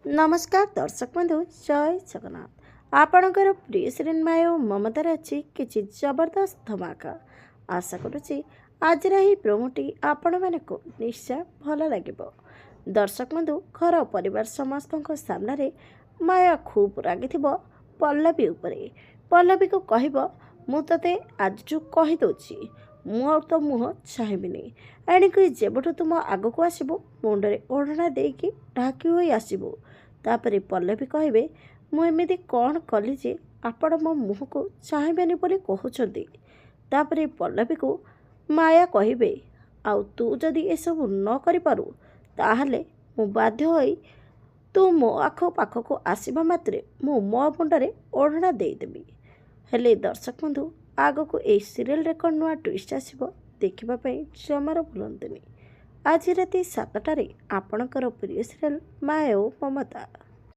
नमस्कार दर्शक बंधु जय जगन्नाथ आपणकर प्रिय श्रीन्मय ममतार अच्छी किसी जबरदस्त धमाका आशा करुच्ची आज प्रोमोटी आपण मानक निश्चय भल लगे। दर्शक बंधु घर परिवार समस्त सामने माया खूब रागी पल्लवी उपरे पल्लवी को कहब मु ते आज कहीदे मु तो मुह चाहबिनी एणिक जेबठू तुम आग को आसबू मुंडे ओढ़ना देकी ढाकी हो आसबू तापरे पल्लवी कहबे मु एमिति कौन कली जे आपण मो मुह को चाहबेनी बोली कहउछंती। तापरे पल्लवी को माया कहबे आउ तू जदि एसबू न करि पारू ताहले मु बाध्य होई तू मो आख पाख को आसवा मात्रे मु मो मुंडे ओढ़ना देदेवी। हेले दर्शक बंधु आग को ए सीरियल रे कौन नुआ ट्विस्ट आसब देखा जमार भूलंतुनि। आज राति 7टारे आपणकर प्रिय सीरियल माया ओ ममता।